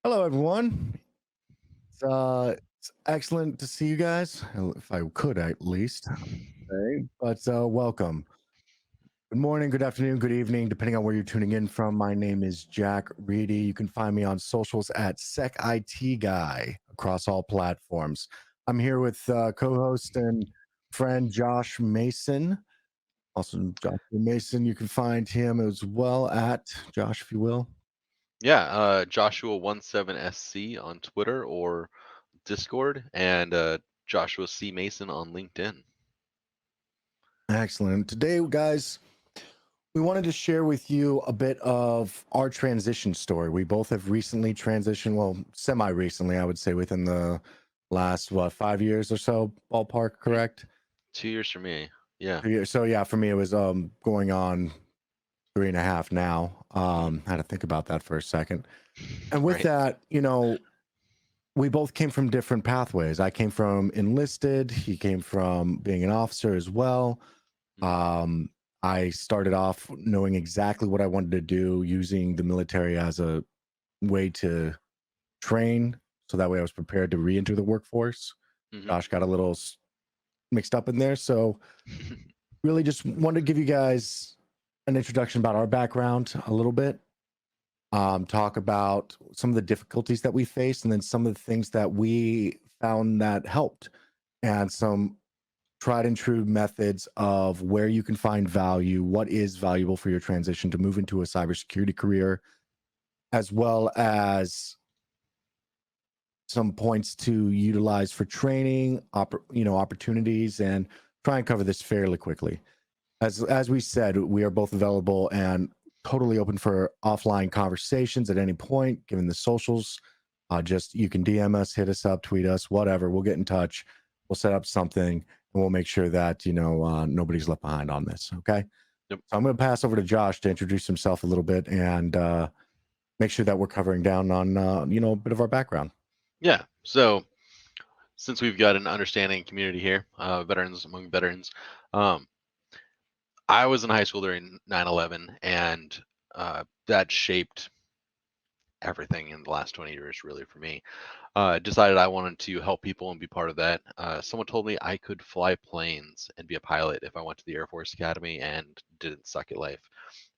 Hello, everyone. It's excellent to see you guys, if I could at least say. But welcome. Good morning, good afternoon, good evening, depending on where you're tuning in from. My name is Jack Reedy. You can find me on socials at SecIT Guy across all platforms. I'm here with co-host and friend Josh Mason. Also, Josh Mason. You can find him as well at Josh, if you will. Yeah, Joshua17SC on Twitter or Discord, and Joshua C. Mason on LinkedIn. Excellent. Today, guys, we wanted to share with you a bit of our transition story. We both have recently transitioned, well, semi recently, I would say, within the last, 5 years or so, ballpark, Hmm. correct? 2 years for me. Yeah. So, yeah, for me, it was going on 3.5 now. Had to think about that for a second. And with Right. that, we both came from different pathways. I came from enlisted, he came from being an officer as well. Mm. Um, I started off knowing exactly what I wanted to do, using the military as a way to train, so that way I was prepared to re-enter the workforce. Hmm. Josh got a little mixed up in there, so really just wanted to give you guys an introduction about our background a little bit. Talk about some of the difficulties that we faced, and then some of the things that we found that helped, and some tried and true methods of where you can find value, what is valuable for your transition to move into a cybersecurity career, as well as some points to utilize for training, opportunities, and try and cover this fairly quickly. As we said, we are both available and totally open for offline conversations at any point, given the socials. Just you can DM us, hit us up, tweet us, whatever. We'll get in touch. We'll set up something, and we'll make sure that nobody's left behind on this. Okay. Yep. So I'm going to pass over to Josh to introduce himself a little bit and make sure that we're covering down on a bit of our background. Yeah. So since we've got an understanding community here, veterans among veterans, um, I was in high school during 9/11, and that shaped everything in the last 20 years, really, for me. Decided I wanted to help people and be part of that. Someone told me I could fly planes and be a pilot if I went to the Air Force Academy and didn't suck at life.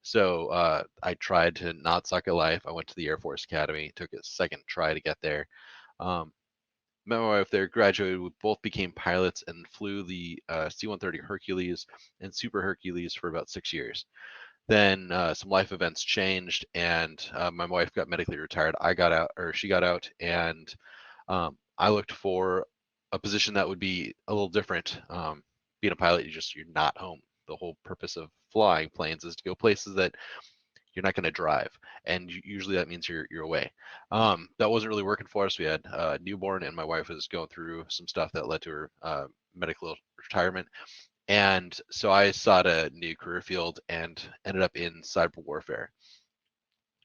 So I tried to not suck at life. I went to the Air Force Academy, took a second try to get there. Um, Met my wife there, graduated. We both became pilots and flew the C-130 Hercules and Super Hercules for about 6 years. Then some life events changed, and my wife got medically retired. I got out, or she got out, and I looked for a position that would be a little different. Being a pilot, you're not home. The whole purpose of flying planes is to go places that you're not going to drive, and usually that means you're away. That wasn't really working for us. We had a newborn, and my wife was going through some stuff that led to her medical retirement. And so I sought a new career field and ended up in cyber warfare.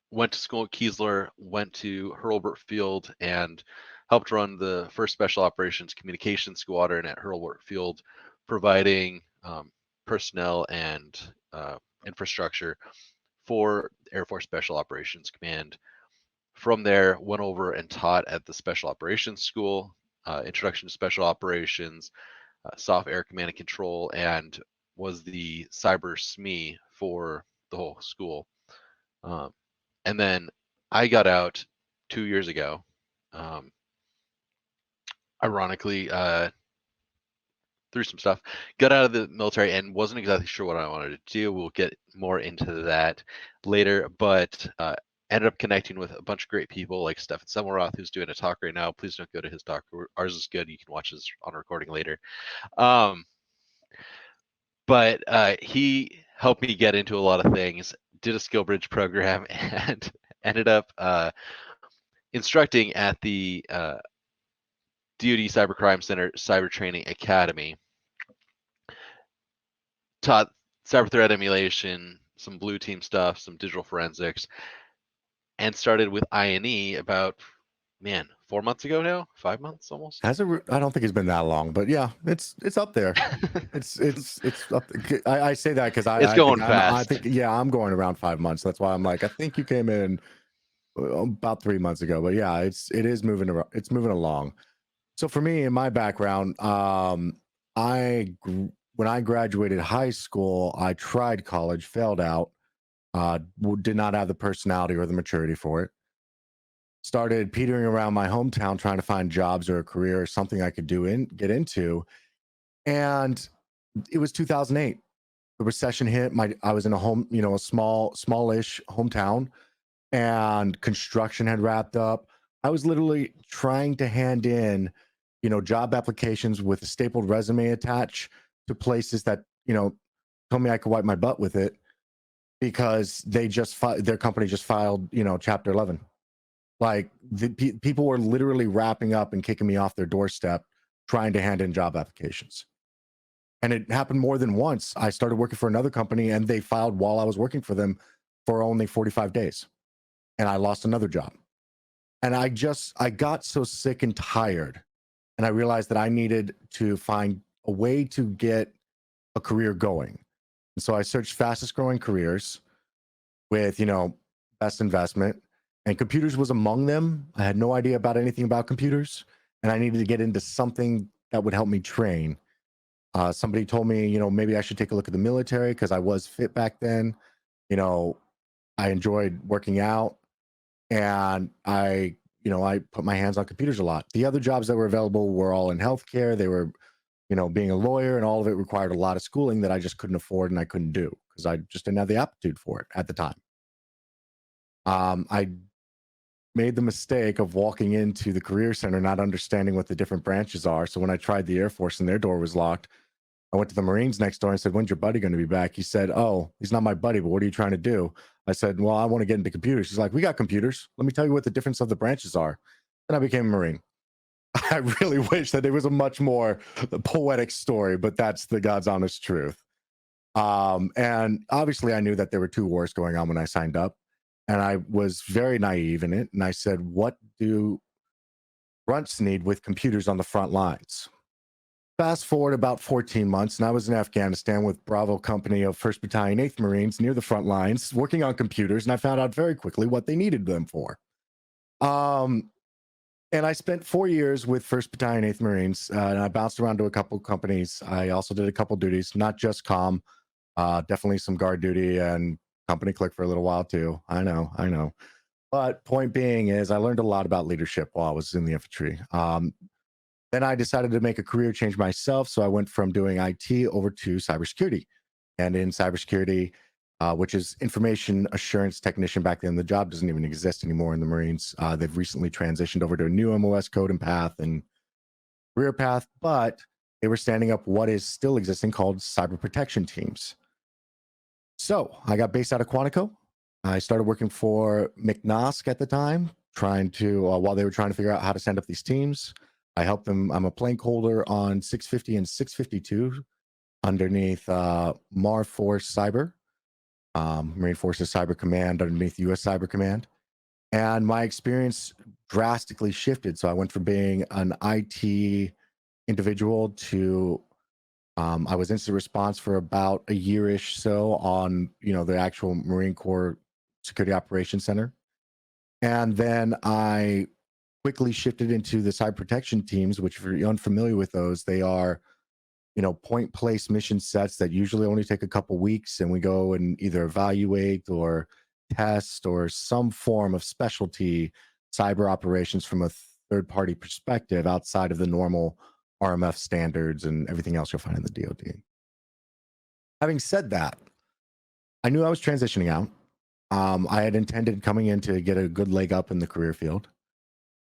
Went to school at Keesler, went to Hurlburt Field, and helped run the first Special Operations Communications Squadron at Hurlburt Field, providing personnel and infrastructure for Air Force Special Operations Command. From there, went over and taught at the Special Operations School, Introduction to Special Operations, Soft Air Command and Control, and was the cyber SME for the whole school. Um, and then I got out 2 years ago. Um, Ironically, through some stuff, got out of the military and wasn't exactly sure what I wanted to do. We'll get more into that later, but ended up connecting with a bunch of great people like Stefan Semmelroth, who's doing a talk right now. Please don't go to his talk. Ours is good. You can watch this on recording later. Um, but he helped me get into a lot of things, did a skill bridge program, and ended up instructing at the DoD Cybercrime Center Cyber Training Academy. Taught cyber threat emulation, some blue team stuff, some digital forensics, and started with INE about 4 months ago now, 5 months almost. I don't think it's been that long, but yeah, it's up there. It's up. I say that because It's I think going fast. yeah, I'm going around 5 months. That's why I'm like, I think you came in about 3 months ago, but yeah, it is moving around. It's moving along. So for me, in my background, when I graduated high school, I tried college, failed out, did not have the personality or the maturity for it. Started petering around my hometown trying to find jobs or a career or something I could get into. And it was 2008. The recession hit. I was in a home, a smallish hometown, and construction had wrapped up. I was literally trying to hand in, job applications with a stapled resume attached to places that, told me I could wipe my butt with it because their company just filed, Chapter 11. Like people were literally wrapping up and kicking me off their doorstep trying to hand in job applications. And it happened more than once. I started working for another company and they filed while I was working for them for only 45 days. And I lost another job. And I got so sick and tired. And I realized that I needed to find a way to get a career going. And so I searched fastest growing careers with, best investment. And computers was among them. I had no idea about anything about computers. And I needed to get into something that would help me train. Somebody told me, maybe I should take a look at the military because I was fit back then. I enjoyed working out, and I put my hands on computers a lot. The other jobs that were available were all in healthcare. They were, being a lawyer, and all of it required a lot of schooling that I just couldn't afford and I couldn't do because I just didn't have the aptitude for it at the time. I made the mistake of walking into the career center not understanding what the different branches are. So when I tried the Air Force and their door was locked, I went to the Marines next door and said, "When's your buddy going to be back?" He said, "Oh, he's not my buddy, but what are you trying to do?" I said, "Well, I want to get into computers." He's like, "We got computers. Let me tell you what the difference of the branches are." And I became a Marine. I really wish that it was a much more poetic story, but that's the God's honest truth. And obviously, I knew that there were two wars going on when I signed up, and I was very naive in it. And I said, "What do grunts need with computers on the front lines?" Fast forward about 14 months, and I was in Afghanistan with Bravo Company of 1st Battalion, 8th Marines near the front lines, working on computers, and I found out very quickly what they needed them for. Um, and I spent 4 years with 1st Battalion, 8th Marines, and I bounced around to a couple companies. I also did a couple duties, not just comm, definitely some guard duty and company click for a little while too. I know. But point being is I learned a lot about leadership while I was in the infantry. Then I decided to make a career change myself. So I went from doing IT over to cybersecurity. And in cybersecurity, which is information assurance technician back then, the job doesn't even exist anymore in the Marines. They've recently transitioned over to a new MOS code and path and career path, but they were standing up what is still existing called cyber protection teams. So I got based out of Quantico. I started working for McNosk at the time, while they were trying to figure out how to stand up these teams. I helped them. I'm a plank holder on 650 and 652 underneath MAR Force Cyber, Marine Forces Cyber Command underneath US Cyber Command. And my experience drastically shifted. So I went from being an IT individual to I was incident response for about a year-ish so on, the actual Marine Corps Security Operations Center. And then I quickly shifted into the cyber protection teams, which if you're unfamiliar with those, they are, point place mission sets that usually only take a couple weeks. And we go and either evaluate or test or some form of specialty cyber operations from a third party perspective outside of the normal RMF standards and everything else you'll find in the DoD. Having said that, I knew I was transitioning out. I had intended coming in to get a good leg up in the career field.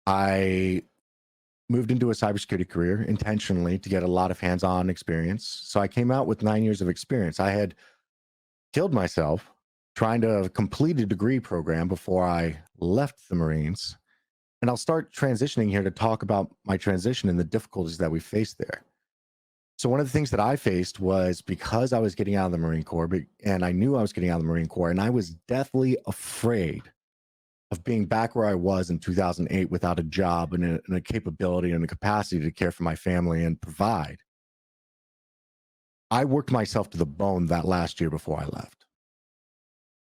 I moved into a cybersecurity career intentionally to get a lot of hands-on experience. So I came out with 9 years of experience. I had killed myself trying to complete a degree program before I left the Marines. And I'll start transitioning here to talk about my transition and the difficulties that we faced there. So one of the things that I faced was because I was getting out of the Marine Corps, and I knew I was getting out of the Marine Corps, and I was deathly afraid of being back where I was in 2008 without a job and a capability and a capacity to care for my family and provide. I worked myself to the bone that last year before I left.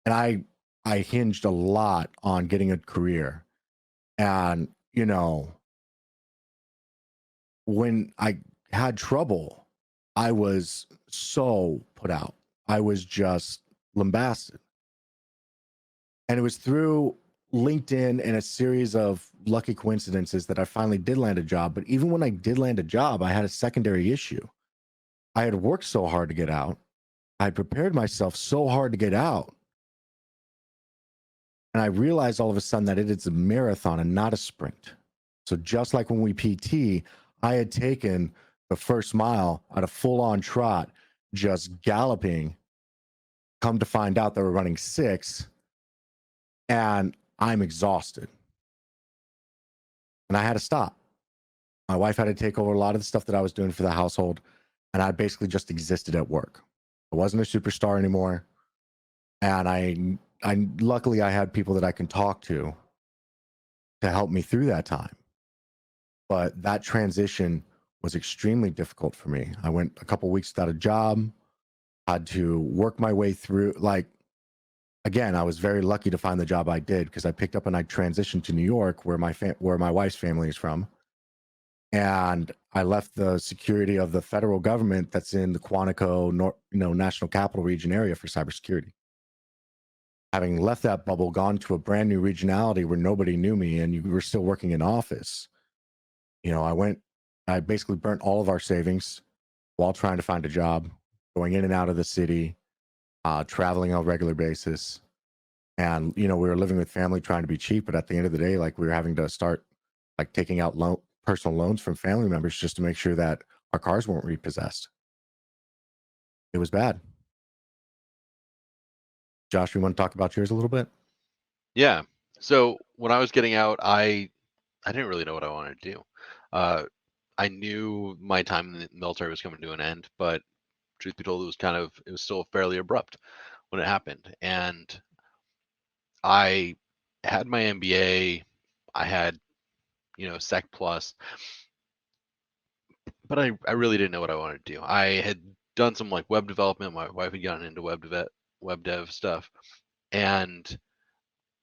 And I I hinged a lot on getting a career. And, you know, when I had trouble, I was so put out. I was just lambasted. And it was through LinkedIn and a series of lucky coincidences that I finally did land a job. But even when I did land a job, I had a secondary issue. I had worked so hard to get out. I had prepared myself so hard to get out. And I realized all of a sudden that it is a marathon and not a sprint. So just like when we PT, I had taken the first mile at a full-on trot, just galloping. Come to find out that we're running 6, and I'm exhausted. And I had to stop. My wife had to take over a lot of the stuff that I was doing for the household, and I basically just existed at work. I wasn't a superstar anymore, and I luckily I had people that I can talk to help me through that time. But that transition was extremely difficult for me. I went a couple weeks without a job, had to work my way through. Like, again, I was very lucky to find the job I did because I picked up and I transitioned to New York, where my wife's family is from, and I left the security of the federal government that's in the Quantico, National Capital Region area for cybersecurity. Having left that bubble, gone to a brand new regionality where nobody knew me, and you were still working in office. I basically burnt all of our savings while trying to find a job, going in and out of the city, traveling on a regular basis. And, we were living with family trying to be cheap. But at the end of the day, like, we were having to start like taking out personal loans from family members just to make sure that our cars weren't repossessed. It was bad. Josh, you want to talk about yours a little bit? Yeah. So when I was getting out, I didn't really know what I wanted to do. I knew my time in the military was coming to an end, but truth be told, it was still fairly abrupt when it happened. And I had my MBA, I had, Sec plus, but I really didn't know what I wanted to do. I had done some like web development. My wife had gotten into web dev stuff, and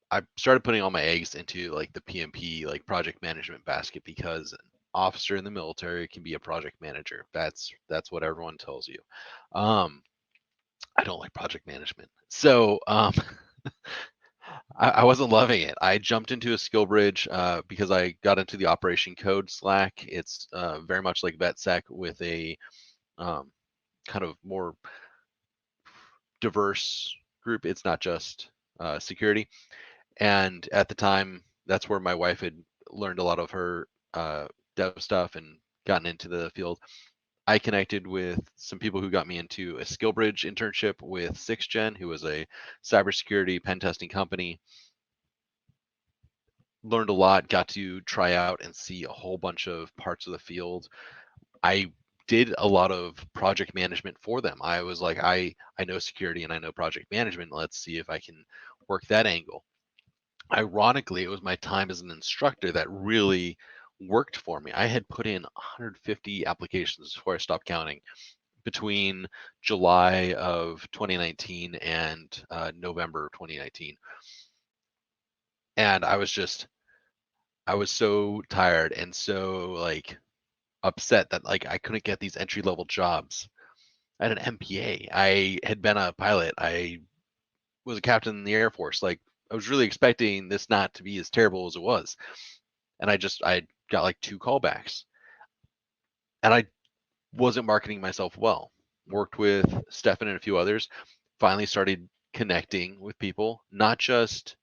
I started putting all my eggs into like the PMP, like project management basket, because an officer in the military can be a project manager. That's what everyone tells you. Um, I don't like project management, so I wasn't loving it. I jumped into a skill bridge because I got into the Operation Code Slack. It's very much like VetSec with a um, kind of more diverse group. It's not just security. And at the time, that's where my wife had learned a lot of her dev stuff and gotten into the field. I connected with some people who got me into a SkillBridge internship with 6gen, who was a cybersecurity pen testing company. Learned a lot, got to try out and see a whole bunch of parts of the field. I did a lot of project management for them. I was like, I know security and I know project management. Let's see if I can work that angle. Ironically, it was my time as an instructor that really worked for me. I had put in 150 applications before I stopped counting between July of 2019 and November of 2019. And I was so tired and so like upset that like I couldn't get these entry level jobs. I had an MPA. I had been a pilot. I was a captain in the Air Force. Like, I was really expecting this not to be as terrible as it was. And I got like 2 callbacks. And I wasn't marketing myself well. Worked with Stefan and a few others. Finally started connecting with people, not just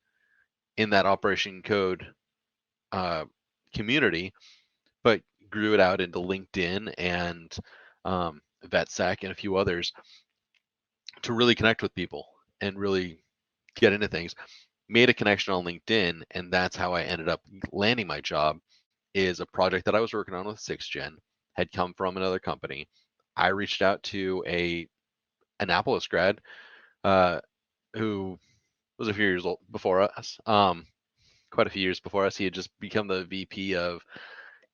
in that Operation Code community, but grew it out into LinkedIn and VetSec and a few others to really connect with people and really get into things. Made a connection on LinkedIn, and that's how I ended up landing my job. Is a project that I was working on with 6gen, had come from another company. I reached out to a Annapolis grad who was a few years old before us, quite a few years before us. He had just become the VP of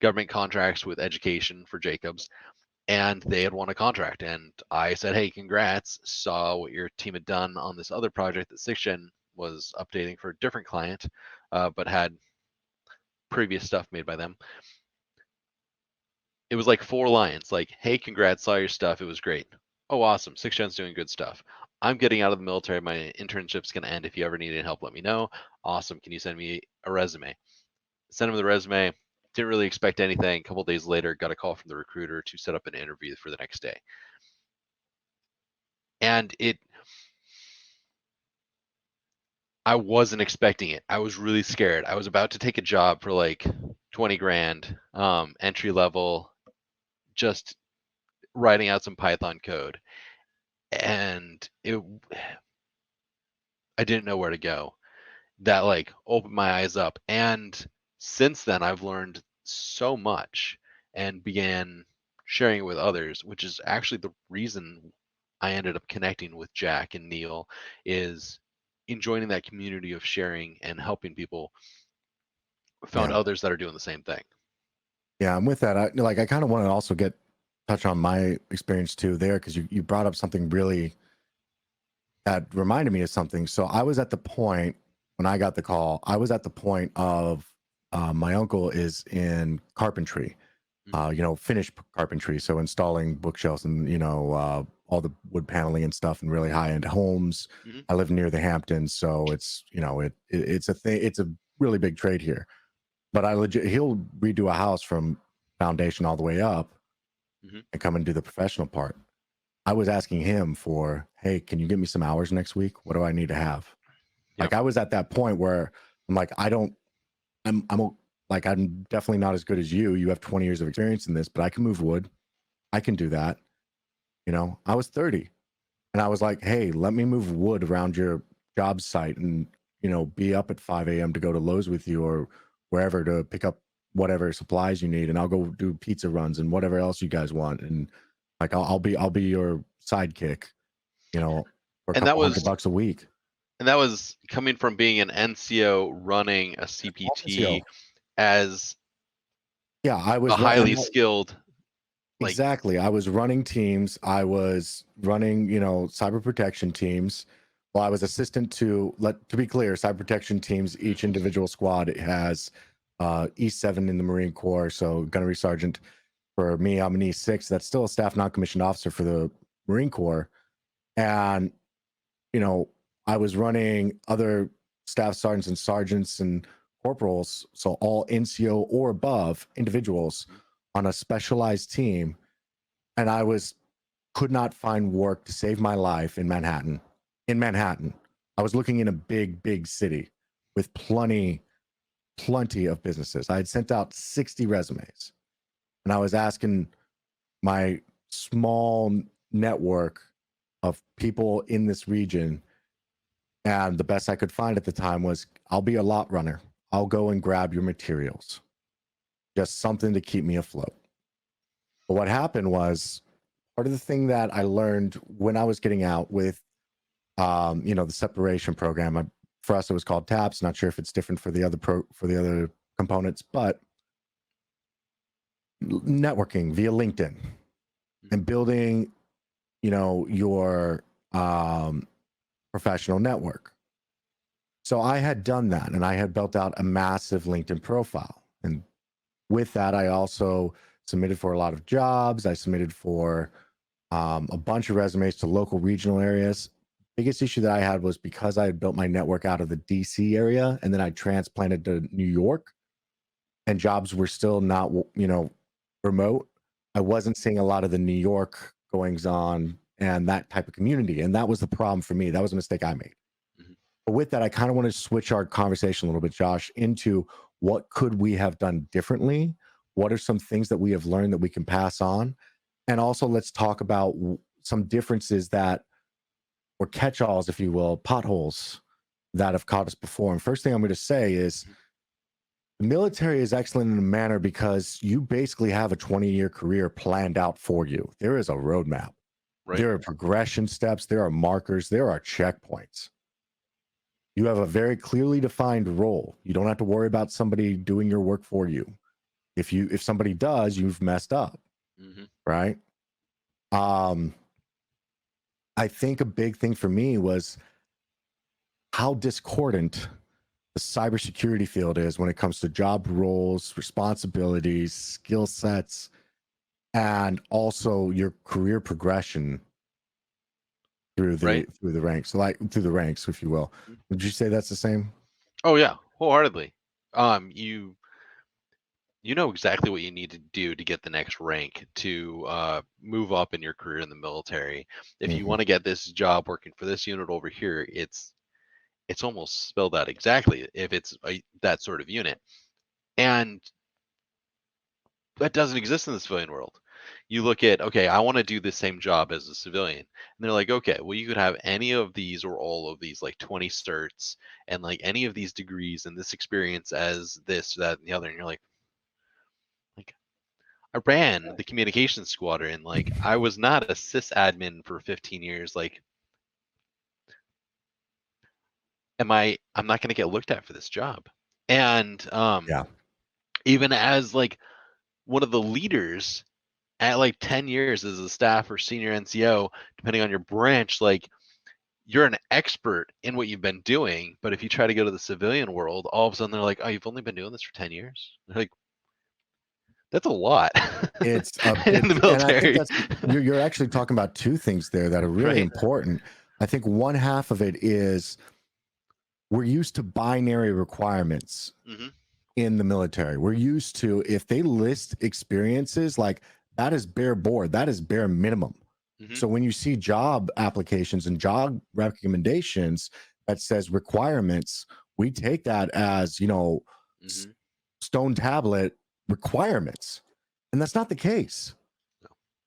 government contracts with education for Jacobs, and they had won a contract. And I said, "Hey, congrats! Saw what your team had done on this other project that 6gen was updating for a different client, but had previous stuff made by them. It was like 4 lines, like, "Hey, congrats, saw your stuff. It was great. Oh, awesome. 6th Gen's doing good stuff. I'm getting out of the military. My internship's gonna end. If you ever need any help, let me know. Awesome. Can you send me a resume?" Sent him the resume. Didn't really expect anything. A couple days later, got a call from the recruiter to set up an interview for the next day. And I wasn't expecting it. I was really scared. I was about to take a job for like 20 grand, entry level, just writing out some Python code. And I didn't know where to go. That like opened my eyes up. And since then, I've learned so much and began sharing it with others, which is actually the reason I ended up connecting with Jack and Neil, is in joining that community of sharing and helping people, found Yeah. others that are doing the same thing. Yeah, and with that, I kind of want to also touch on my experience too there, because you brought up something really that reminded me of something. So I was at the point when I got the call. I was at the point of my uncle is in carpentry, finished carpentry, so installing bookshelves and all the wood paneling and stuff in really high end homes. Mm-hmm. I live near the Hamptons, so it's it's a thing. It's a really big trade here. But he'll redo a house from foundation all the way up and come and do the professional part. I was asking him for, hey, can you give me some hours next week? What do I need to have? Yep. Like I was at that point where I'm like, I'm definitely not as good as you. You have 20 years of experience in this, but I can move wood. I can do that. I was 30 and I was like, hey, let me move wood around your job site and, be up at 5 a.m. to go to Lowe's with you or wherever to pick up whatever supplies you need. And I'll go do pizza runs and whatever else you guys want. And like, I'll be your sidekick, for a And couple $100 a week. And that was coming from being an NCO running a CPT as I was a highly skilled. Exactly. I was running teams. I was running, cyber protection teams. Well, I was assistant to be clear, cyber protection teams, each individual squad has E7 in the Marine Corps. So gunnery sergeant. For me, I'm an E6. That's still a staff non-commissioned officer for the Marine Corps. And, I was running other staff sergeants and sergeants and corporals. So all NCO or above individuals on a specialized team. And I could not find work to save my life in Manhattan. I was looking in a big city with plenty of businesses. I had sent out 60 resumes and I was asking my small network of people in this region. And the best I could find at the time was, I'll be a lot runner. I'll go and grab your materials. Just something to keep me afloat. But what happened was, part of the thing that I learned when I was getting out with, the separation program, for us it was called TAPS. Not sure if it's different for the other components, but networking via LinkedIn and building, your professional network. So I had done that, and I had built out a massive LinkedIn profile, and with that, I also submitted for a lot of jobs. I submitted for a bunch of resumes to local regional areas. Biggest issue that I had was because I had built my network out of the DC area and then I transplanted to New York and jobs were still not, remote. I wasn't seeing a lot of the New York goings on and that type of community. And that was the problem for me. That was a mistake I made. But with that, I kind of want to switch our conversation a little bit, Josh, into what could we have done differently? What are some things that we have learned that we can pass on? And also let's talk about some differences that, or catch-alls, if you will, potholes that have caught us before. And first thing I'm going to say is the military is excellent in a manner because you basically have a 20-year career planned out for you. There is a roadmap. Right. There are progression steps. There are markers. There are checkpoints. You have a very clearly defined role. You don't have to worry about somebody doing your work for you. If somebody does, you've messed up. Right? I think a big thing for me was how discordant the cybersecurity field is when it comes to job roles, responsibilities, skill sets, and also your career progression through Right. the ranks, like through the ranks, if you will. Mhm. Would you say that's the same? Oh yeah, wholeheartedly. You know exactly what you need to do to get the next rank to move up in your career in the military. If you Hmm. want to get this job working for this unit over here, it's almost spelled out exactly if it's that sort of unit. And that doesn't exist in the civilian world. You look at, okay, I want to do the same job as a civilian. And they're like, okay, well, you could have any of these or all of these, like 20 certs and like any of these degrees and this experience as this, that, and the other. And you're like, I ran the communications squadron. Like, I was not a sysadmin for 15 years. Like, I'm not going to get looked at for this job. And Yeah. even as like one of the leaders at like 10 years as a staff or senior NCO, depending on your branch, like you're an expert in what you've been doing. But if you try to go to the civilian world, all of a sudden they're like, oh, you've only been doing this for 10 years? They're like, that's a lot It's in the and I think military. that's you're actually talking about two things there that are really Right. important. I think one half of it is we're used to binary requirements Hmm. in the military. We're used to, if they list experiences, like that is bare board, that is bare minimum. Hmm. So when you see job applications and job recommendations that says requirements, we take that as, Hmm. stone tablet requirements. And that's not the case.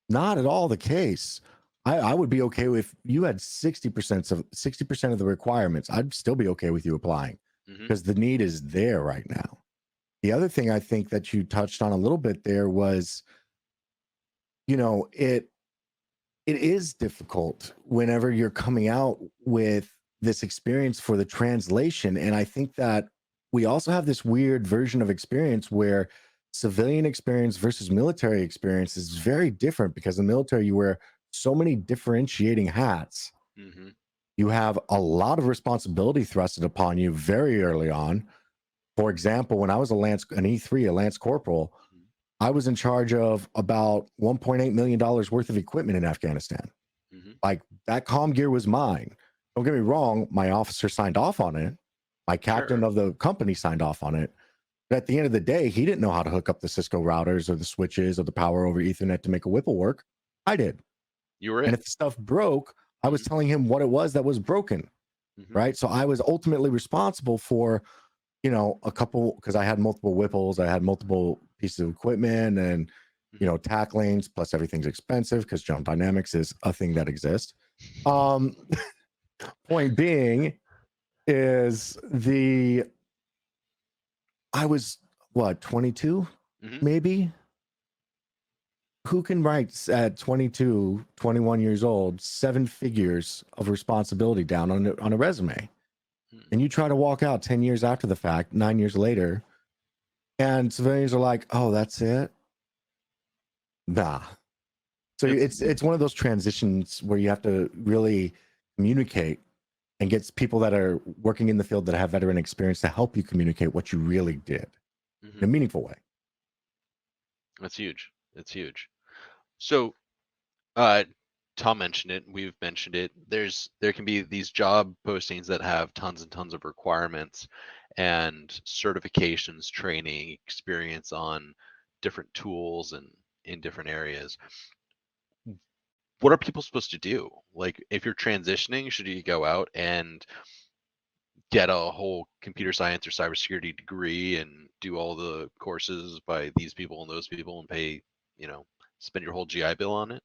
Not at all the case. I would be okay with you had 60% of the requirements. I'd still be okay with you applying Hmm. because the need is there right now. The other thing I think that you touched on a little bit there was, it is difficult whenever you're coming out with this experience for the translation. And I think that we also have this weird version of experience where civilian experience versus military experience is very different because in the military, you wear so many differentiating hats. Hmm. You have a lot of responsibility thrusted upon you very early on. For example, when I was an E3, a Lance Corporal, I was in charge of about $1.8 million worth of equipment in Afghanistan. Hmm. Like that comm gear was mine. Don't get me wrong, my officer signed off on it. My captain Sure. of the company signed off on it. But at the end of the day, he didn't know how to hook up the Cisco routers or the switches or the power over Ethernet to make a Whipple work. I did. You were And it. if the stuff broke, I was Hmm. telling him what it was that was broken. Hmm. Right. So I was ultimately responsible for, a couple, because I had multiple Whipples, I had multiple pieces of equipment and, Hmm. tack lanes, plus everything's expensive because jump dynamics is a thing that exists. Um, Point being is I was what, 22 Hmm. maybe. Who can write at 22, 21 years old 7 figures of responsibility down on a resume? And you try to walk out 10 years after the fact, 9 years later, and civilians are like, oh, that's it. Nah. So It's it's one of those transitions where you have to really communicate and get people that are working in the field that have veteran experience to help you communicate what you really did in hmm a meaningful way. that's huge. It's huge. So Uh, Tom mentioned it. We've mentioned it. There can be these job postings that have tons and tons of requirements and certifications, training, experience on different tools and in different areas. What are people supposed to do? Like, if you're transitioning, should you go out and get a whole computer science or cybersecurity degree and do all the courses by these people and those people and pay, spend your whole GI Bill on it?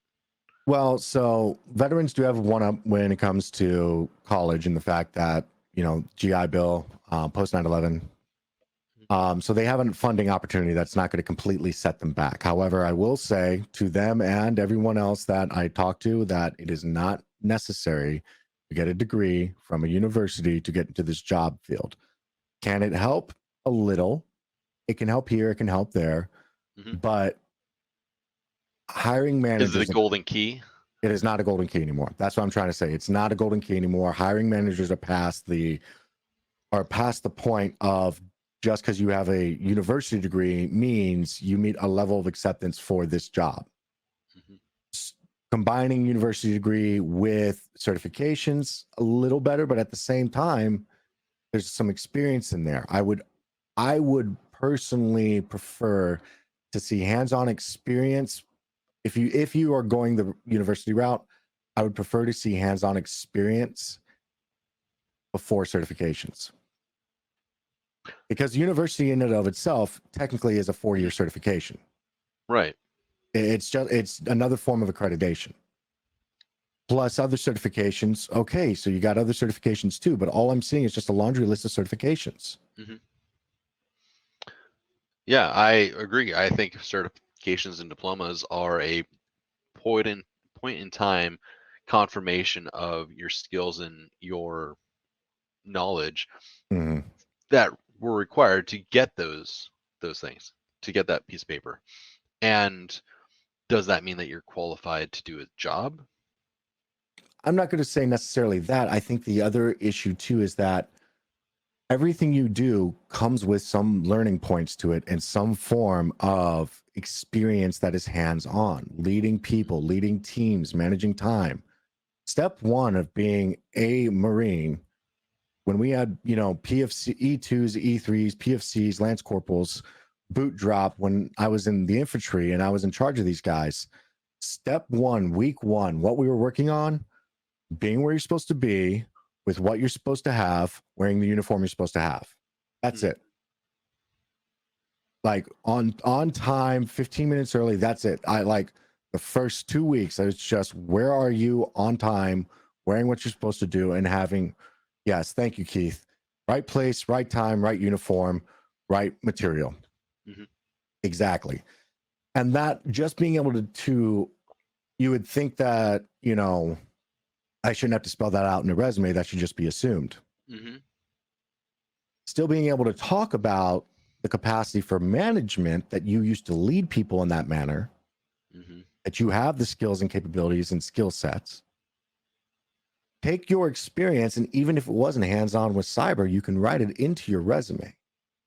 Well, so veterans do have one up when it comes to college and the fact that, GI Bill, post 9/11. So they have a funding opportunity that's not going to completely set them back. However, I will say to them and everyone else that I talk to that it is not necessary to get a degree from a university to get into this job field. Can it help? A little. It can help here, it can help there, Hmm. but hiring Is it a managers, golden key? It is not a golden key anymore. That's what I'm trying to say. It's not a golden key anymore. Hiring managers are past the point of just because you have a university degree means you meet a level of acceptance for this job. Mm-hmm. Combining university degree with certifications a little better, but at the same time, there's some experience in there. I would personally prefer to see hands-on experience. If you are going the university route, I would prefer to see hands-on experience before certifications. Because university in and of itself technically is a 4-year certification. Right. It's another form of accreditation. Plus other certifications. Okay, so you got other certifications too, but all I'm seeing is just a laundry list of certifications. Mm-hmm. Yeah, I agree. I think certifications and diplomas are a point in time confirmation of your skills and your knowledge Mm-hmm. that were required to get those things, to get that piece of paper. And does that mean that you're qualified to do a job? I'm not going to say necessarily that. I think the other issue too is that everything you do comes with some learning points to it and some form of experience that is hands-on, leading people, leading teams, managing time. Step one of being a Marine, when we had, PFC, E2s, E3s, PFCs, Lance Corporals, boot drop, when I was in the infantry and I was in charge of these guys, step one, week one, what we were working on, being where you're supposed to be, with what you're supposed to have, wearing the uniform you're supposed to have. That's it. Like on time, 15 minutes early, that's it. I like the first 2 weeks, I was just, where are you on time, wearing what you're supposed to do, and having, yes, thank you, Keith, right place, right time, right uniform, right material. Mm-hmm. Exactly. And that just being able to, you would think that, I shouldn't have to spell that out in a resume. That should just be assumed. Mm-hmm. Still being able to talk about the capacity for management, that you used to lead people in that manner, Mm-hmm. that you have the skills and capabilities and skill sets. Take your experience, and even if it wasn't hands-on with cyber, you can write it into your resume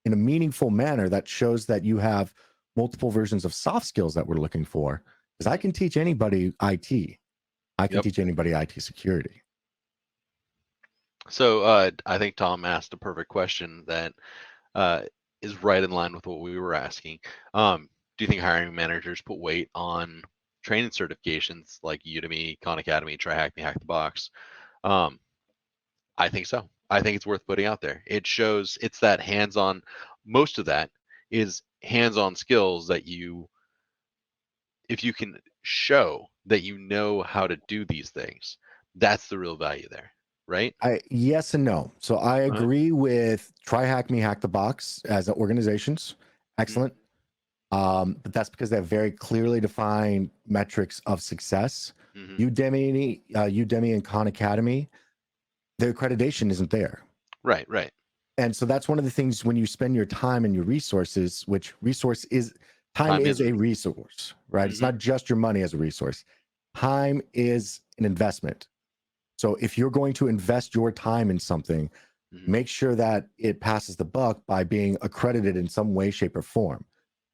in a meaningful manner that shows that you have multiple versions of soft skills that we're looking for. Because I can teach anybody IT. I can teach anybody IT security. So I think Tom asked a perfect question that is right in line with what we were asking. Do you think hiring managers put weight on training certifications like Udemy, Khan Academy, Try Hack Me, Hack the Box? I think so. I think it's worth putting out there. It shows it's that hands-on. Most of that is hands-on skills that if you can show that you know how to do these things, that's the real value there, right? Yes and no. So I agree with Try Hack Me, Hack the Box as organizations. Excellent. But that's because they have very clearly defined metrics of success. Udemy and Khan Academy, their accreditation isn't there. Right. And so that's one of the things when you spend your time and your resources, which time is a resource, right? It's not just your money as a resource. Time is an investment. So if you're going to invest your time in something, make sure that it passes the buck by being accredited in some way, shape, or form.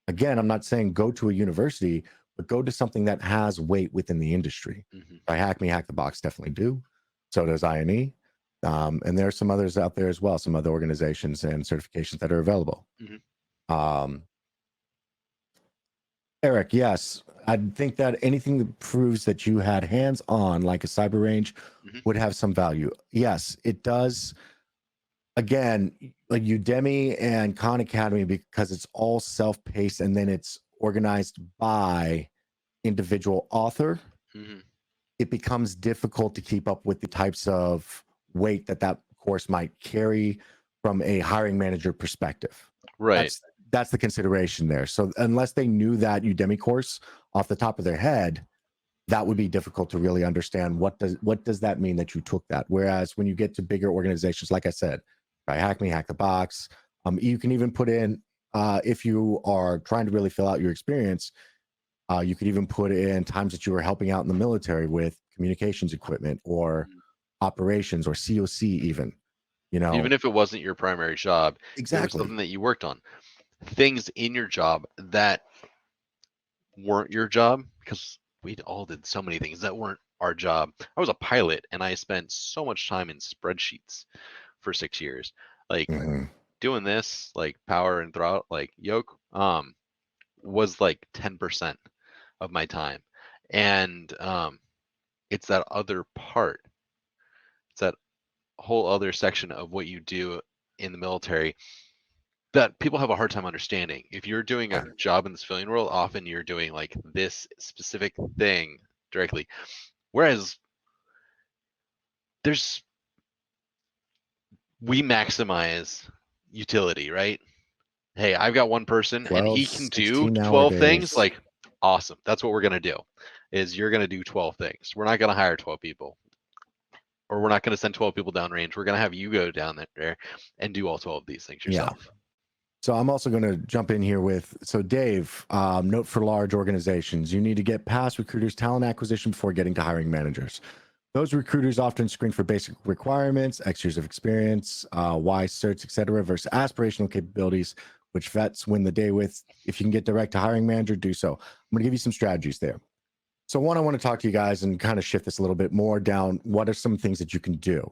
Again, I'm not saying go to a university, but go to something that has weight within the industry. By Hack Me, Hack the Box definitely do. So does INE. And there are some others out there as well, some other organizations and certifications that are available. Eric, yes, I think that anything that proves that you had hands-on, like a cyber range, would have some value. Yes, it does. Again, like Udemy and Khan Academy, because it's all self-paced and then it's organized by individual author, it becomes difficult to keep up with the types of weight that course might carry from a hiring manager perspective. Right. That's the consideration there. So unless they knew that Udemy course off the top of their head, that would be difficult to really understand what does that mean that you took that. Whereas when you get to bigger organizations, like I said, by Hack Me, Hack the Box, you can even put in, if you are trying to really fill out your experience, You could even put in times that you were helping out in the military with communications equipment or operations or COC even, you know. Even if it wasn't your primary job, it was something Exactly. that you worked on. Things in your job that weren't your job, because we all did so many things that weren't our job. I was a pilot and I spent so much time in spreadsheets for 6 years. Like Mhm. doing this, like power and throttle, like yoke, was like 10% of my time. And it's that other part. It's that whole other section of what you do in the military that people have a hard time understanding. If you're doing a job in the civilian world, often you're doing like this specific thing directly. Whereas there's we maximize utility, right? Hey, I've got one person and 12, he can do 16 hour 12 things, days. like awesome. That's what we're gonna do. Is you're gonna do 12 things. We're not gonna hire 12 people. Or we're not gonna send 12 people downrange. We're gonna have you go down there and do all 12 of these things Yeah. yourself. So I'm also going to jump in here with, so Dave, note for large organizations, you need to get past recruiters' talent acquisition before getting to hiring managers. Those recruiters often screen for basic requirements, X years of experience, Y certs, etc., versus aspirational capabilities, which vets win the day with. If you can get direct to hiring manager, do so. I'm going to give you some strategies there. So one, I want to talk to you guys and kind of shift this a little bit more down. What are some things that you can do?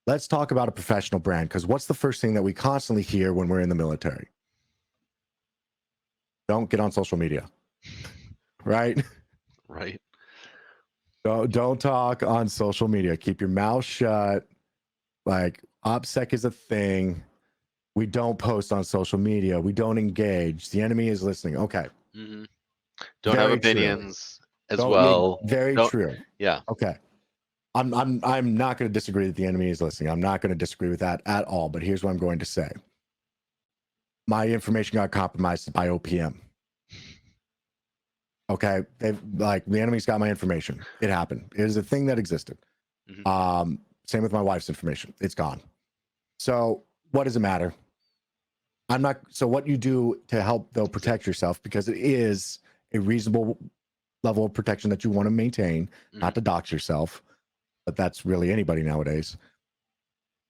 Let's talk about a professional brand, because what's the first thing that we constantly hear when we're in the military? Don't get on social media, right? Right. Don't talk on social media. Keep your mouth shut. Like, OPSEC is a thing. We don't post on social media. We don't engage. The enemy is listening. Okay. Don't have Very true. opinions as well. Very Don't, true. yeah. Okay. I'm not going to disagree that the enemy is listening. I'm not going to disagree with that at all. But here's what I'm going to say. My information got compromised by OPM. Okay. They've, like, the enemy's got my information. It happened. It is a thing that existed. Same with my wife's information. It's gone. So what does it matter? So what you do to help, though, protect yourself, because it is a reasonable level of protection that you want to maintain, not to dox yourself, but that's really anybody nowadays,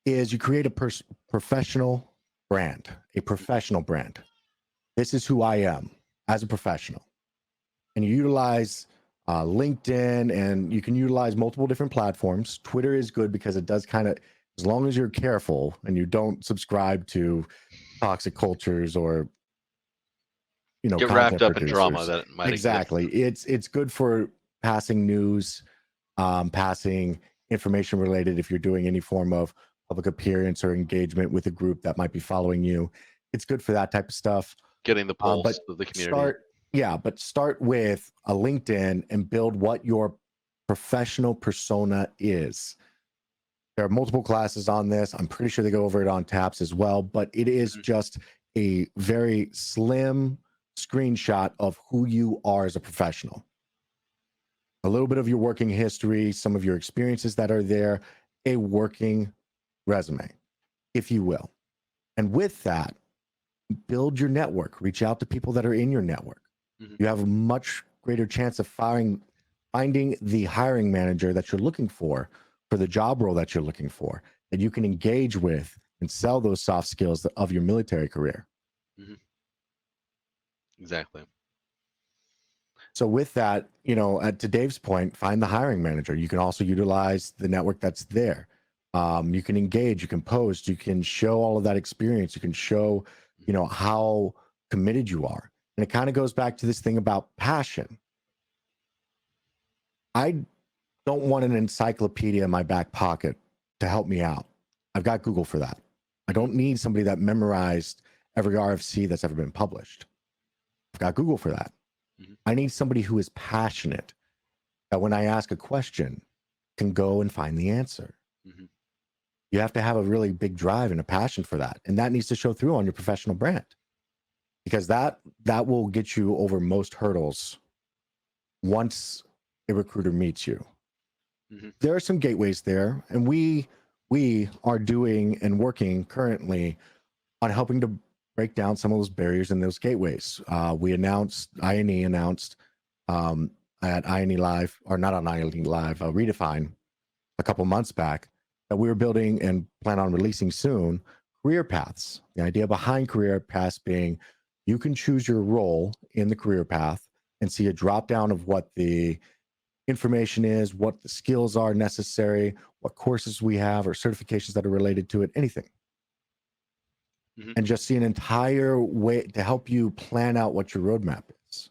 is you create a professional brand, a professional brand. This is who I am as a professional. And you utilize LinkedIn, and you can utilize multiple different platforms. Twitter is good because it does kind of, as long as you're careful and you don't subscribe to toxic cultures or, you know, get content wrapped up in producers. drama that might Exactly. exist. It's good for passing news, passing information related. If you're doing any form of public appearance or engagement with a group that might be following you, it's good for that type of stuff. Getting the pulse But of the community. start with a LinkedIn and build what your professional persona is. There are multiple classes on this. I'm pretty sure they go over it on TAPS as well, but it is just a very slim screenshot of who you are as a professional. A little bit of your working history, some of your experiences that are there, a working resume, if you will. And with that, build your network. Reach out to people that are in your network. You have a much greater chance of finding the hiring manager that you're looking for the job role that you're looking for, that you can engage with and sell those soft skills of your military career. Exactly. So with that, you know, to Dave's point, find the hiring manager. You can also utilize the network that's there. You can engage, you can post, you can show all of that experience. You can show, you know, how committed you are. And it kind of goes back to this thing about passion. I don't want an encyclopedia in my back pocket to help me out. I've got Google for that. I don't need somebody that memorized every RFC that's ever been published. I've got Google for that. I need somebody who is passionate, that when I ask a question, can go and find the answer. You have to have a really big drive and a passion for that. And that needs to show through on your professional brand, because that will get you over most hurdles once a recruiter meets you. There are some gateways there, and we are doing and working currently on helping to break down some of those barriers and those gateways. We announced, INE announced at INE Live, or not on INE Live, Redefine a couple months back, that we were building and plan on releasing soon career paths. The idea behind career paths being you can choose your role in the career path and see a drop down of what the information is, what the skills are necessary, what courses we have or certifications that are related to it, anything. And just see an entire way to help you plan out what your roadmap is.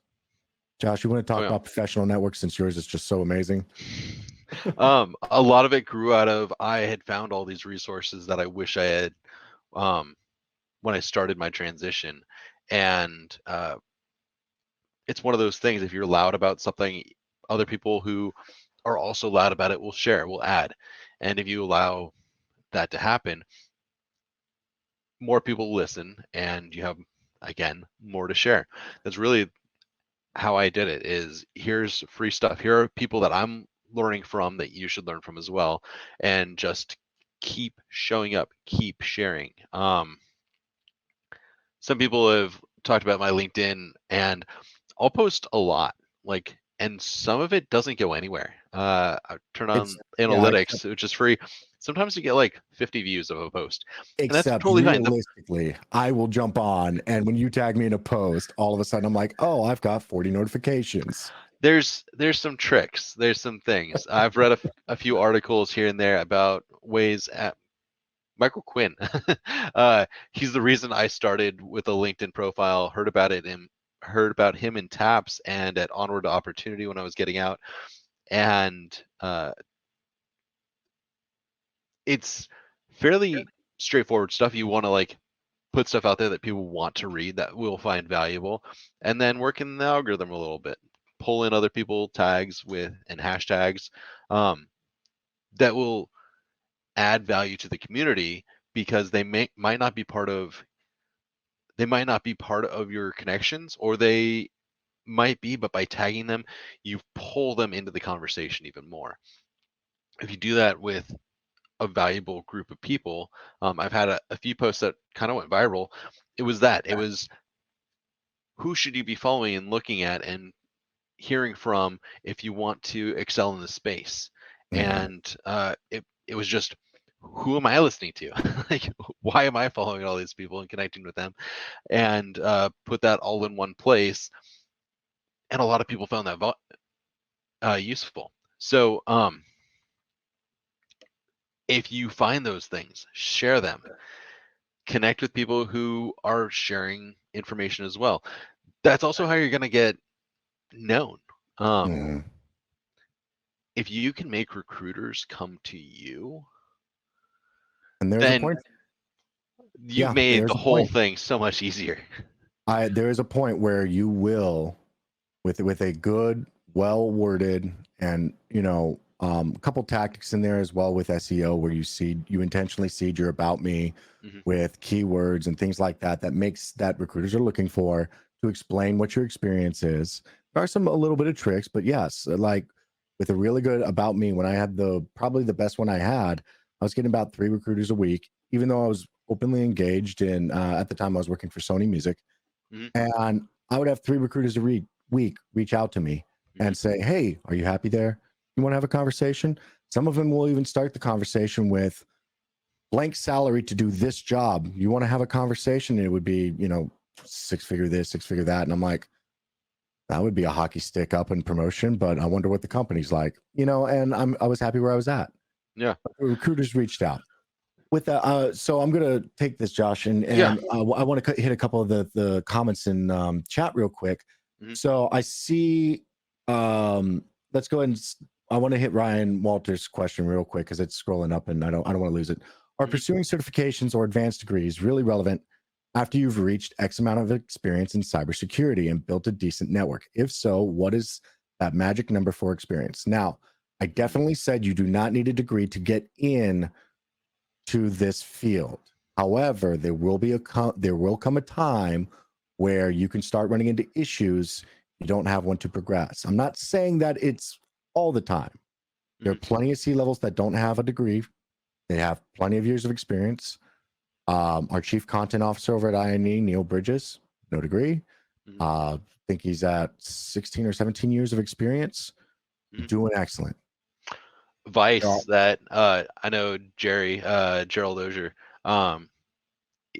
Josh, you want to talk about professional networks since yours is just so amazing? A lot of it grew out of I had found all these resources that I wish I had when I started my transition. And it's one of those things, if you're loud about something, other people who are also loud about it will share, will add. And if you allow that to happen, more people listen and you have, again, more to share. That's really how I did it. Is here's free stuff. Here are people that I'm learning from that you should learn from as well, and just keep showing up, keep sharing. Some people have talked about my LinkedIn, and I'll post a lot, like, and some of it doesn't go anywhere. I turn on analytics, which is free. Sometimes you get like 50 views of a post, and that's totally fine. Realistically, I will jump on, and when you tag me in a post, all of a sudden I'm like, oh, I've got 40 notifications. There's some tricks. There's some things. I've read a few articles here and there about ways at Michael Quinn. He's the reason I started with a LinkedIn profile, heard about him in TAPS and at Onward to Opportunity when I was getting out. And it's fairly straightforward stuff. You want to like put stuff out there that people want to read, that will find valuable, and then work in the algorithm a little bit, pull in other people tags with and hashtags that will add value to the community, because they might not be part of your connections, or they might be, but by tagging them, you pull them into the conversation even more. If you do that with a valuable group of people, I've had a few posts that kind of went viral. It was who should you be following and looking at and hearing from if you want to excel in the space. And it was just, who am I listening to? Like, why am I following all these people and connecting with them? And put that all in one place. And a lot of people found that useful. So if you find those things, share them. Connect with people who are sharing information as well. That's also how you're going to get known. If you can make recruiters come to you, and there's a point, you've made the whole thing so much easier. There is a point where you will, with a good, well worded, and a couple tactics in there as well with SEO, where you intentionally seed your about me with keywords and things like that makes that recruiters are looking for, to explain what your experience is. There are a little bit of tricks, but yes, like with a really good about me, when I had probably the best one I had, I was getting about 3 recruiters a week, even though I was openly engaged in, at the time I was working for Sony Music. And I would have 3 recruiters a week reach out to me and say, hey, are you happy there? You want to have a conversation? Some of them will even start the conversation with blank salary to do this job. You want to have a conversation? And it would be, 6-figure this, 6-figure that. And I'm like, that would be a hockey stick up in promotion, but I wonder what the company's like, and I was happy where I was at. Yeah. Recruiters reached out with that. So I'm going to take this, Josh, and I want to hit a couple of the comments in chat real quick. So I see, let's go ahead and I want to hit Ryan Walter's question real quick, because it's scrolling up and I don't want to lose it. Are pursuing certifications or advanced degrees really relevant after you've reached X amount of experience in cybersecurity and built a decent network? If so, what is that magic number for experience? Now, I definitely said you do not need a degree to get in to this field. However, there will come a time where you can start running into issues. You don't have one to progress. I'm not saying that it's all the time. There are plenty of C-levels that don't have a degree. They have plenty of years of experience. Our chief content officer over at INE, Neil Bridges, no degree. Mhm. I think he's at 16 or 17 years of experience. Mhm. Doing excellent. Vice that I know Gerald Ozier.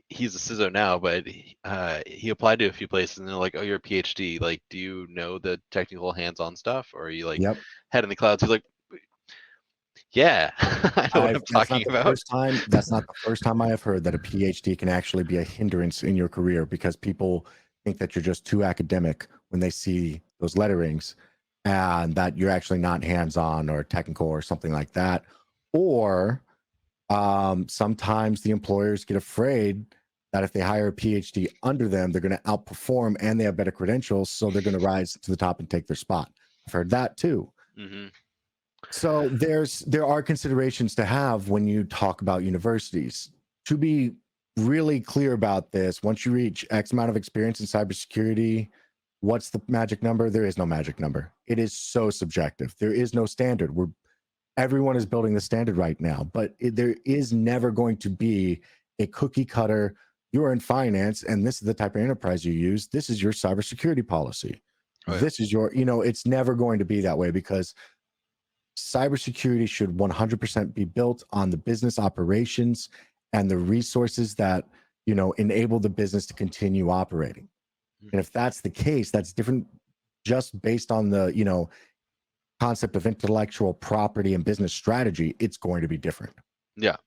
He's a CISO now, but he applied to a few places and they're like, "Oh, you're a PhD. Like, do you know the technical hands-on stuff, or are you like Yep. head in the clouds?" He's like, "Yeah, I know what I'm That's talking not the about." first time. That's not the first time I have heard that a PhD can actually be a hindrance in your career, because people think that you're just too academic when they see those letterings, and that you're actually not hands-on or technical or something like that. Or sometimes the employers get afraid that if they hire a PhD under them, they're going to outperform and they have better credentials, so they're going to rise to the top and take their spot. I've heard that too. Hmm. So there are considerations to have when you talk about universities. To be really clear about this, once you reach X amount of experience in cybersecurity, what's the magic number? There is no magic number. It is so subjective. There is no standard. Everyone is building the standard right now, but there is never going to be a cookie cutter. You're in finance, and this is the type of enterprise you use. This is your cybersecurity policy. Oh yeah. This is your, it's never going to be that way, because cybersecurity should 100% be built on the business operations and the resources that, enable the business to continue operating. And if that's the case, that's different just based on the, concept of intellectual property and business strategy. It's going to be different. Yeah.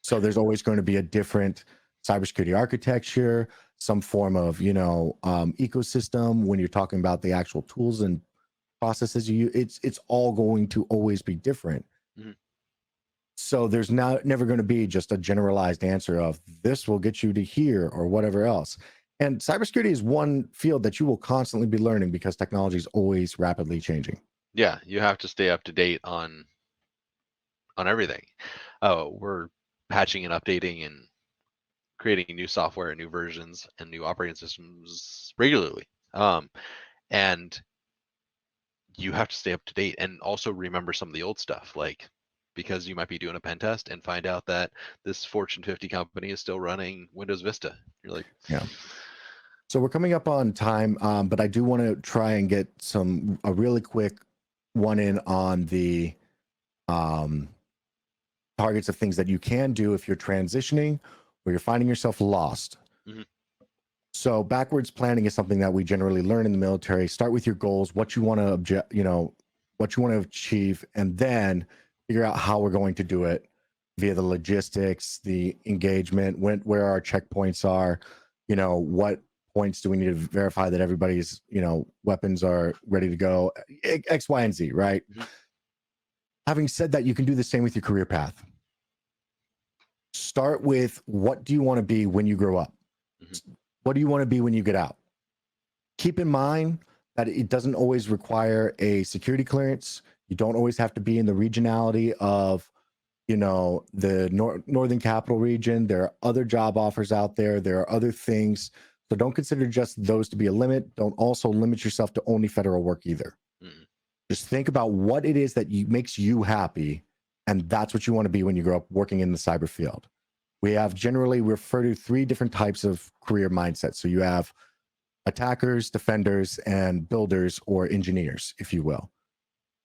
So there's always going to be a different cybersecurity architecture, some form of, ecosystem when you're talking about the actual tools and processes you use. It's all going to always be different. Hmm. So there's never going to be just a generalized answer of this will get you to here or whatever else. And cybersecurity is one field that you will constantly be learning, because technology is always rapidly changing. Yeah, you have to stay up to date on everything. Oh, we're patching and updating and creating new software and new versions and new operating systems regularly. And you have to stay up to date and also remember some of the old stuff, like because you might be doing a pen test and find out that this Fortune 50 company is still running Windows Vista. You're like, Yeah. So we're coming up on time, but I do want to try and get a really quick one in on the um, targets of things that you can do if you're transitioning or you're finding yourself lost. Mhm. So backwards planning is something that we generally learn in the military. Start with your goals, what you want to what you want to achieve, and then figure out how we're going to do it via the logistics, the engagement, where our checkpoints are, what points do we need to verify that everybody's, weapons are ready to go, X, Y, and Z, right? Mhm. Having said that, you can do the same with your career path. Start with, what do you want to be when you grow up? Mhm. What do you want to be when you get out? Keep in mind that it doesn't always require a security clearance. You don't always have to be in the regionality of, the northern capital region. There are other job offers out there. There are other things. So don't consider just those to be a limit. Don't also limit yourself to only federal work either. Mhm. Just think about what it is that makes you happy, and that's what you want to be when you grow up working in the cyber field. We have generally referred to 3 different types of career mindsets. So you have attackers, defenders, and builders or engineers, if you will.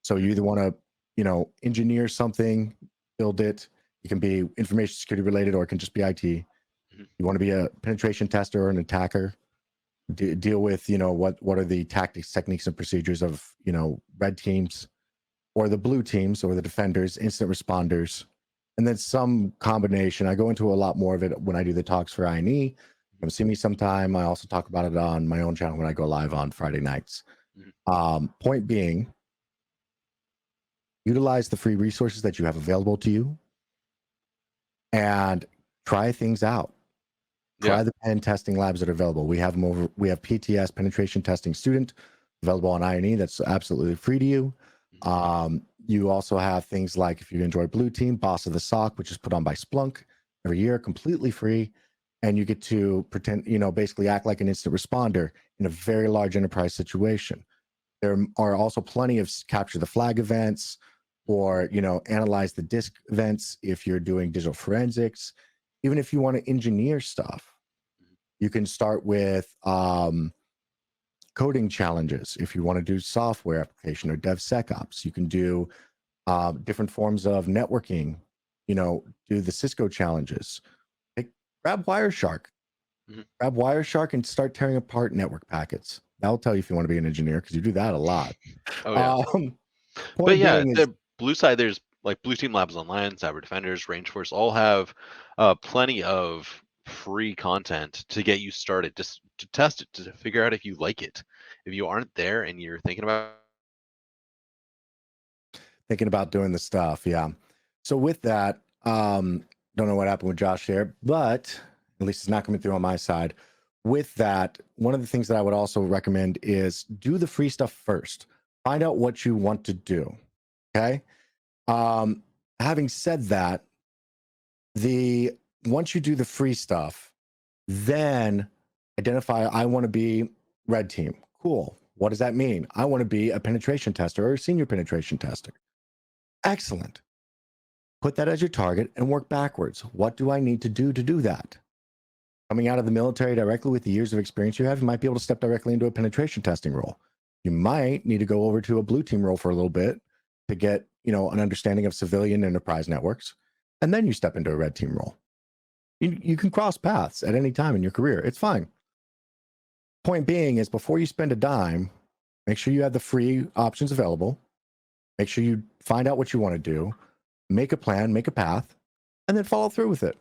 So you either want to, engineer something, build it. It can be information security related, or it can just be IT. Mhm. You want to be a penetration tester or an attacker. Deal with, what are the tactics, techniques, and procedures of, red teams or the blue teams or the defenders, incident responders, and then some combination. I go into a lot more of it when I do the talks for INE. Come see me sometime. I also talk about it on my own channel when I go live on Friday nights. Mhm. Point being, utilize the free resources that you have available to you and try things out. Yeah. Try the pen testing labs that are available. We have them over. We have PTS, penetration testing student, available on INE. That's absolutely free to you. You also have things like, if you enjoy Blue Team, Boss of the Sock, which is put on by Splunk every year, completely free. And you get to pretend, basically act like an instant responder in a very large enterprise situation. There are also plenty of capture the flag events, or, analyze the disk events if you're doing digital forensics. even if you want to engineer stuff, you can start with coding challenges. If you want to do software application or DevSecOps, you can do different forms of networking, do the Cisco challenges. Grab Wireshark. Grab Wireshark and start tearing apart network packets. That'll tell you if you want to be an engineer, because you do that a lot. Oh yeah. But yeah, the blue side, there's like Blue Team Labs Online, Cyber Defenders, Rangeforce, all have plenty of free content to get you started, just to test it, to figure out if you like it. If you aren't there and you're thinking about doing the stuff, yeah. So with that, don't know what happened with Josh there, but at least it's not coming through on my side. With that, one of the things that I would also recommend is do the free stuff first. Find out what you want to do. Okay. Having said that, once you do the free stuff, then identify, I want to be red team. Cool. What does that mean? I want to be a penetration tester or a senior penetration tester. Excellent. Put that as your target and work backwards. What do I need to do that? Coming out of the military directly with the years of experience you have, you might be able to step directly into a penetration testing role. You might need to go over to a blue team role for a little bit to get, an understanding of civilian enterprise networks. And then you step into a red team role. You can cross paths at any time in your career. It's fine. Point being is, before you spend a dime, make sure you have the free options available. Make sure you find out what you want to do, make a plan, make a path, and then follow through with it.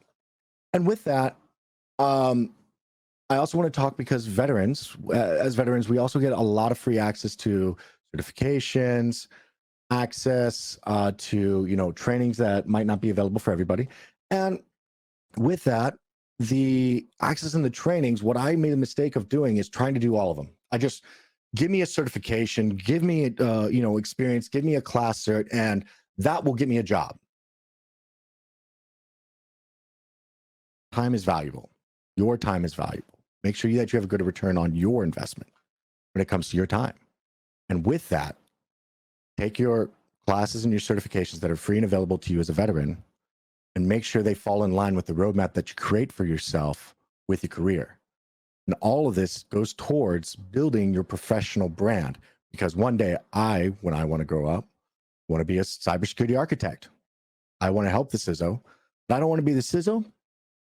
And with that, I also want to talk, because as veterans, we also get a lot of free access to certifications, access to, trainings that might not be available for everybody. And with that, the access and the trainings, what I made a mistake of doing is trying to do all of them. Give me a certification, give me, experience, give me a class cert, and that will get me a job. Time is valuable. Your time is valuable. Make sure that you have a good return on your investment when it comes to your time. And with that, take your classes and your certifications that are free and available to you as a veteran, and make sure they fall in line with the roadmap that you create for yourself with your career. And all of this goes towards building your professional brand, because one day when I want to grow up, want to be a cybersecurity architect. I want to help the CISO, but I don't want to be the CISO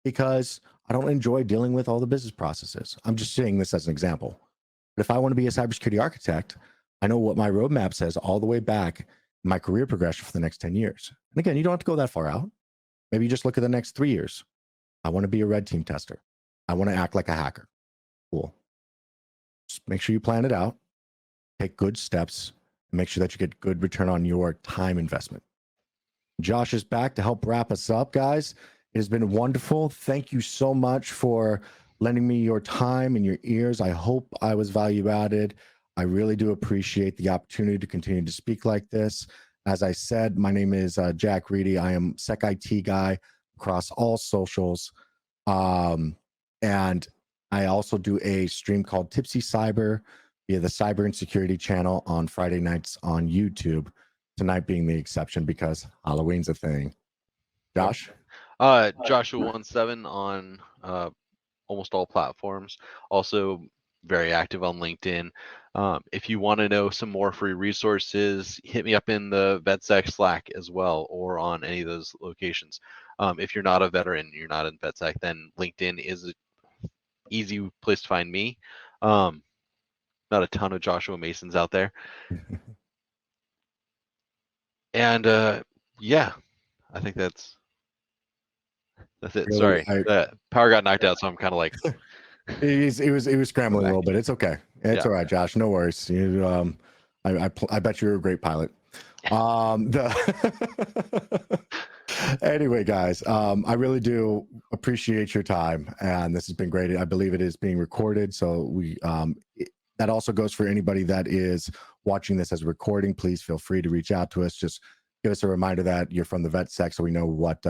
because I don't enjoy dealing with all the business processes. I'm just saying this as an example. But if I want to be a cybersecurity architect, I know what my roadmap says all the way back in my career progression for the next 10 years. And again, you don't have to go that far out. Maybe you just look at the next 3 years. I want to be a red team tester. I want to act like a hacker. Cool. Just make sure you plan it out, take good steps, and make sure that you get good return on your time investment. Josh is back to help wrap us up, guys. It has been wonderful. Thank you so much for lending me your time and your ears. I hope I was value added. I really do appreciate the opportunity to continue to speak like this. As I said, my name is Jack Reedy. I am Sec IT guy across all socials. And I also do a stream called Tipsy Cyber via the Cyber and Security channel on Friday nights on YouTube. Tonight being the exception because Halloween's a thing. Josh? Joshua17 on almost all platforms. Also very active on LinkedIn. If you want to know some more free resources, hit me up in the VetSec Slack as well, or on any of those locations. If you're not a veteran, you're not in VetSec, then LinkedIn is an easy place to find me. Not a ton of Joshua Masons out there. And yeah, I think that's it. Really, sorry, the power got knocked out, so I'm kind of like. He was scrambling a little bit. It's okay. It's all right, Josh. No worries. You, I bet you're a great pilot. Anyway, guys, I really do appreciate your time, and this has been great. I believe it is being recorded, so we that also goes for anybody that is watching this as a recording. Please feel free to reach out to us. Just give us a reminder that you're from the VetSec, so we know what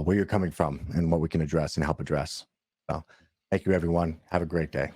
where you're coming from and what we can address and help address. So, thank you, everyone. Have a great day.